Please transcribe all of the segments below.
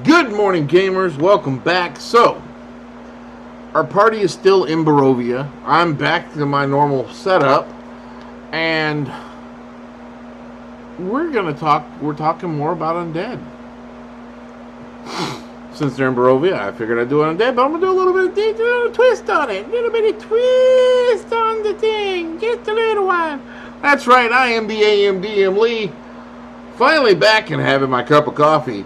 Good morning, gamers. Welcome back. So, our party is still in Barovia. I'm back to my normal setup, and we're talking more about undead. Since they're in Barovia, I figured I'd do undead, but I'm gonna do a little bit of twist on it. A little bit of twist on the thing. Just a little one. That's right, I am the AMDM Lee. Finally back and having my cup of coffee.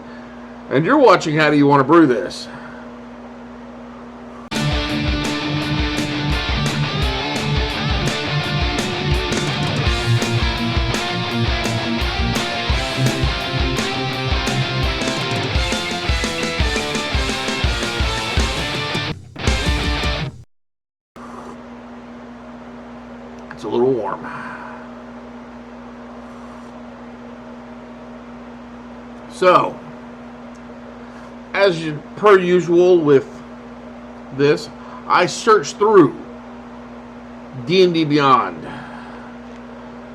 And you're watching How Do You Want to Brew This? It's a little warm. So, as per usual with this, I searched through DnDBeyond,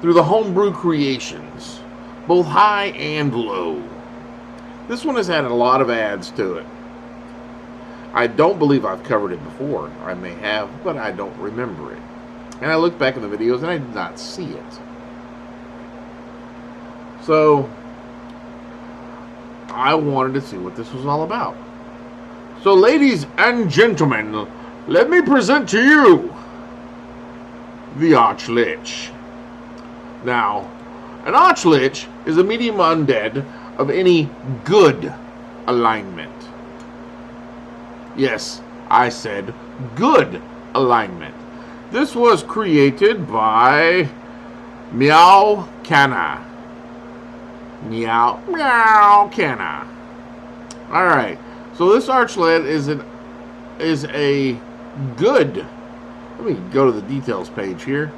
through the homebrew creations, both high and low. This one has had a lot of ads to it. I don't believe I've covered it before. I may have, but I don't remember it. And I looked back at the videos and I did not see it. So I wanted to see what this was all about. So, ladies and gentlemen, let me present to you the Archlich. Now, an Archlich is a medium undead of any good alignment. Yes, I said good alignment. This was created by Meow Canna. Meow Canna. Alright, so this Archlich is a good, let me go to the details page here,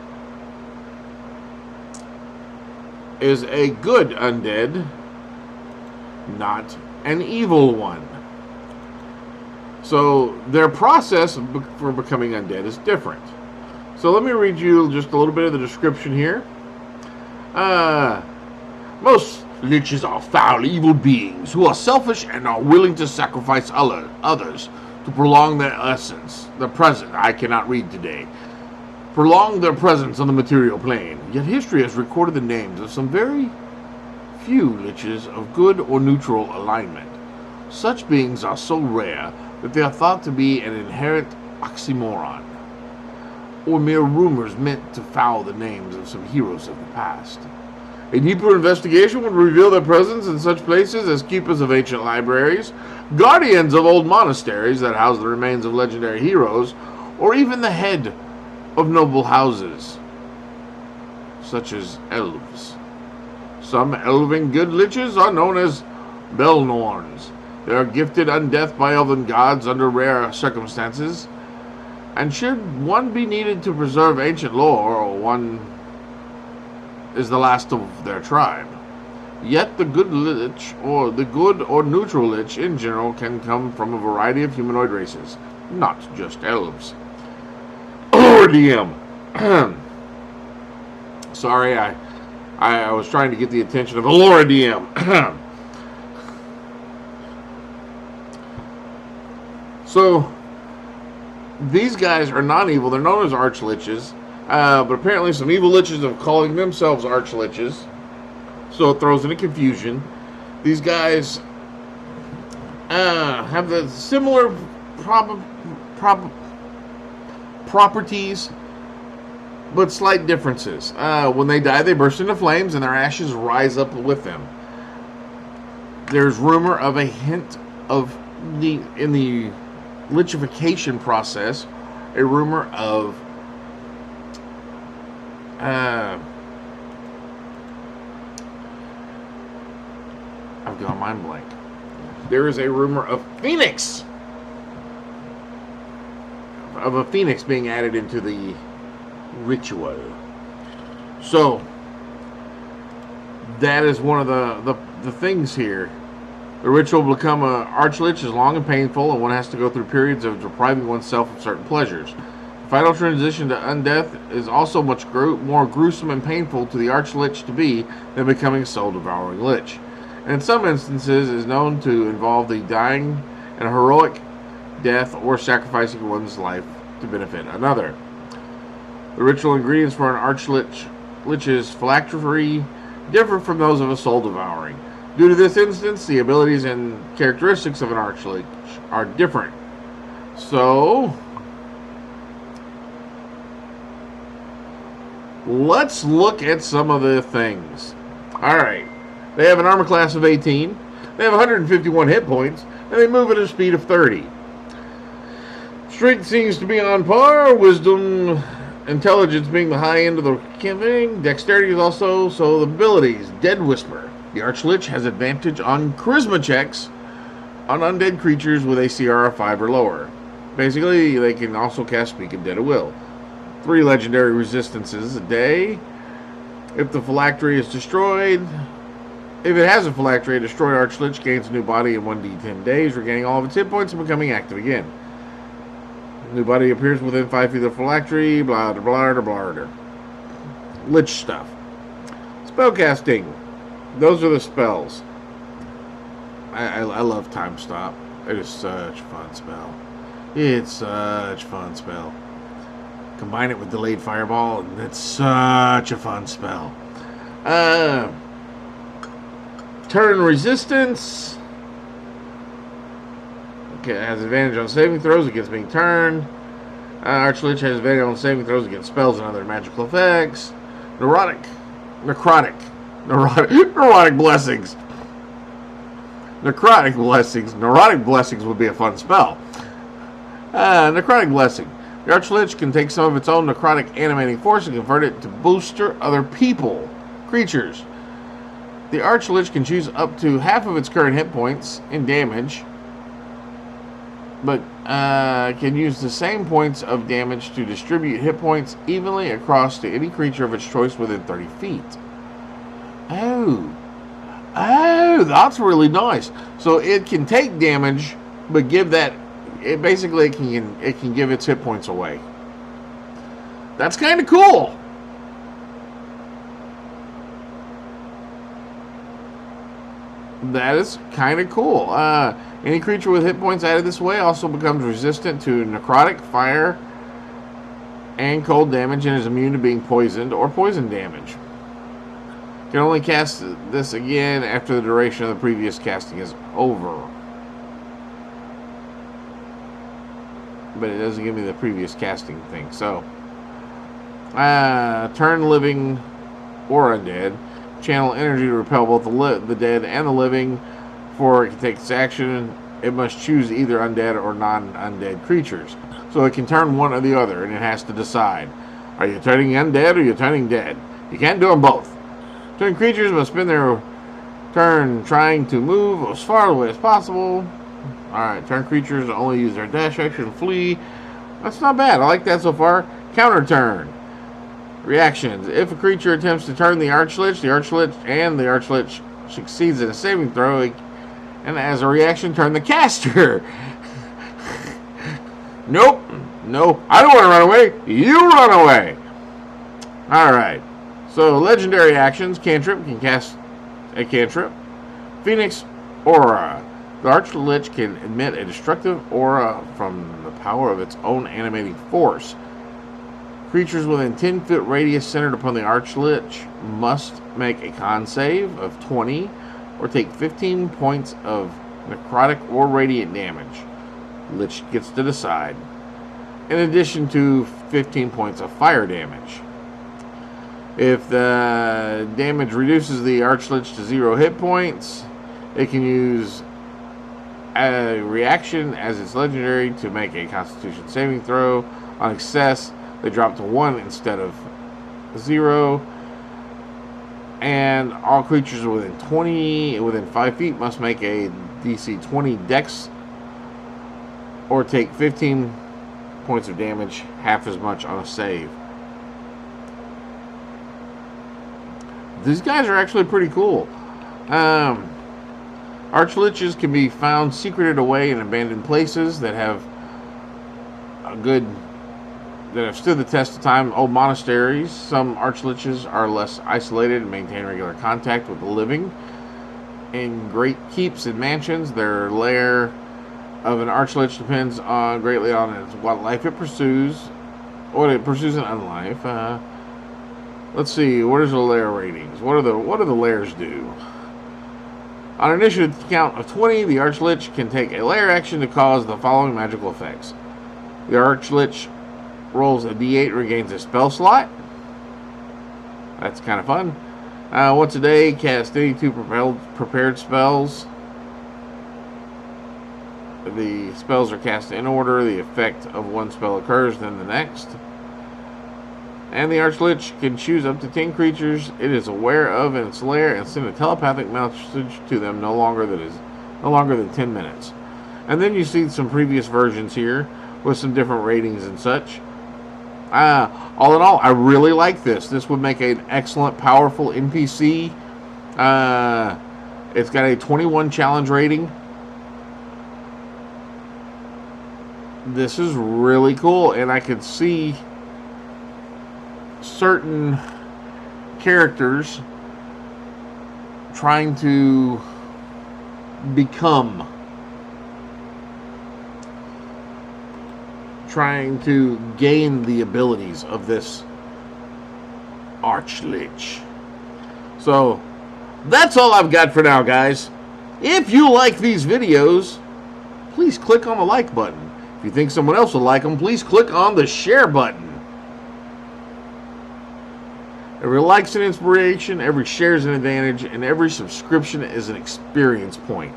is a good undead, not an evil one. So their process for becoming undead is different. So let me read you just a little bit of the description here. Most liches are foul, evil beings who are selfish and are willing to sacrifice others to prolong their essence. The present, I cannot read today. Prolong their presence on the material plane. Yet history has recorded the names of some very few liches of good or neutral alignment. Such beings are so rare that they are thought to be an inherent oxymoron, or mere rumors meant to foul the names of some heroes of the past. A deeper investigation would reveal their presence in such places as keepers of ancient libraries, guardians of old monasteries that house the remains of legendary heroes, or even the head of noble houses, such as elves. Some elven good liches are known as Belnorns. They are gifted undeath by elven gods under rare circumstances, and should one be needed to preserve ancient lore, or one is the last of their tribe. Yet the good lich, or the good or neutral lich in general, can come from a variety of humanoid races, not just elves. Lord DM. Sorry, I was trying to get the attention of Laura DM. So these guys are non-evil. They're known as Archliches. But apparently some evil liches are calling themselves Archliches, so it throws into confusion. These guys have the similar properties, but slight differences. When they die, they burst into flames, and their ashes rise up with them. There's rumor of a hint of in the lichification process, a rumor of I've gone mind blank. There is a rumor of a phoenix being added into the ritual. So that is one of the things here. The ritual will become an Archlich is long and painful, and one has to go through periods of depriving oneself of certain pleasures. Final transition to undeath is also much more gruesome and painful to the Archlich to be than becoming a soul-devouring lich. and in some instances is known to involve the dying and heroic death or sacrificing one's life to benefit another. The ritual ingredients for an Archlich's phylactery differ from those of a soul devouring. Due to this instance, the abilities and characteristics of an Archlich are different. So, let's look at some of the things. Alright, they have an armor class of 18, they have 151 hit points, and they move at a speed of 30. Strength seems to be on par, wisdom, intelligence being the high end of the thing, dexterity is also, so the abilities, Dead Whisper. The Archlich has advantage on charisma checks on undead creatures with a CR of 5 or lower. Basically, they can also cast Speak of Dead at will. 3 legendary resistances a day. If the phylactery is destroyed, if it has a phylactery, a destroyed Archlich gains a new body in 1d10 days, regaining all of its hit points and becoming active again. The new body appears within 5 feet of the phylactery, blah, blah, blah, blah, blah. Lich stuff. Spellcasting. Those are the spells. I love Time Stop. It is such a fun spell. It's such a fun spell. Combine it with Delayed Fireball, and it's such a fun spell. Turn resistance. Okay, it has advantage on saving throws against being turned. Archlich has advantage on saving throws against spells and other magical effects. Neurotic blessings. Necrotic blessings. Neurotic blessings would be a fun spell. Necrotic blessing. The Archlich can take some of its own necrotic animating force and convert it to booster other creatures. The Archlich can choose up to half of its current hit points in damage, but can use the same points of damage to distribute hit points evenly across to any creature of its choice within 30 feet. Oh, that's really nice. So it can take damage, but give that. It basically it can give its hit points away. That's kind of cool. That is kind of cool. Any creature with hit points added this way also becomes resistant to necrotic, fire, and cold damage, and is immune to being poisoned or poison damage. Can only cast this again after the duration of the previous casting is over. But it doesn't give me the previous casting thing. So, turn living or undead. Channel energy to repel both the dead and the living. Before it can take its action, it must choose either undead or non-undead creatures. So it can turn one or the other, and it has to decide. Are you turning undead or are you turning dead? You can't do them both. Turn creatures must spend their turn trying to move as far away as possible. Alright, turn creatures only use their dash action to flee. That's not bad. I like that so far. Counter turn. Reactions. If a creature attempts to turn the Archlich succeeds in a saving throw, and as a reaction, turn the caster. Nope. No. I don't want to run away. You run away. Alright. So, legendary actions. Cantrip can cast a cantrip. Phoenix Aura. The Archlich can emit a destructive aura from the power of its own animating force. Creatures within 10-foot radius centered upon the Archlich must make a con save of 20 or take 15 points of necrotic or radiant damage. Lich gets to decide. In addition to 15 points of fire damage. If the damage reduces the Archlich to 0 hit points, it can use a reaction as its legendary to make a Constitution saving throw. On success, they drop to 1 instead of 0. And all creatures within 5 feet must make a DC 20 Dex or take 15 points of damage, half as much on a save. These guys are actually pretty cool. Archliches can be found secreted away in abandoned places that have stood the test of time. Old monasteries. Some Archliches are less isolated and maintain regular contact with the living. in great keeps and mansions. Their lair of an Archlich depends greatly on what life it pursues, what it pursues in unlife. Let's see, what is the lair ratings? What do the lairs do? On an initiative count of 20, the Archlich can take a lair action to cause the following magical effects. The Archlich rolls a d8, regains a spell slot. That's kind of fun. Once a day, cast any 2 prepared spells. The spells are cast in order. The effect of one spell occurs, then the next. And the Archlich can choose up to 10 creatures it is aware of in its lair and send a telepathic message to them no longer than 10 minutes. And then you see some previous versions here with some different ratings and such. All in all, I really like this. This would make an excellent, powerful NPC. It's got a 21 challenge rating. This is really cool, and I could see certain characters trying to gain the abilities of this Archlich. So that's all I've got for now, guys. If you like these videos, please click on the like button. If you think someone else will like them, please click on the share button. Every like's an inspiration, every share's an advantage, and every subscription is an experience point.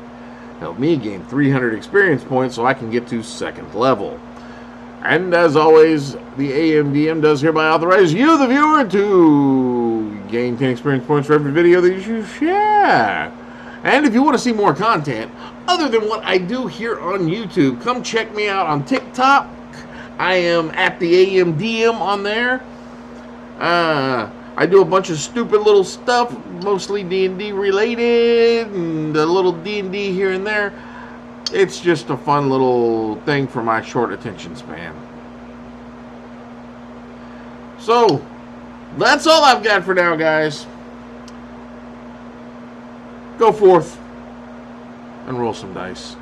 Help me gain 300 experience points so I can get to 2nd level. And as always, the AMDM does hereby authorize you, the viewer, to gain 10 experience points for every video that you share. And if you want to see more content other than what I do here on YouTube, come check me out on TikTok. I am at the AMDM on there. I do a bunch of stupid little stuff, mostly D&D related, and a little D&D here and there. It's just a fun little thing for my short attention span. So, that's all I've got for now, guys. Go forth and roll some dice.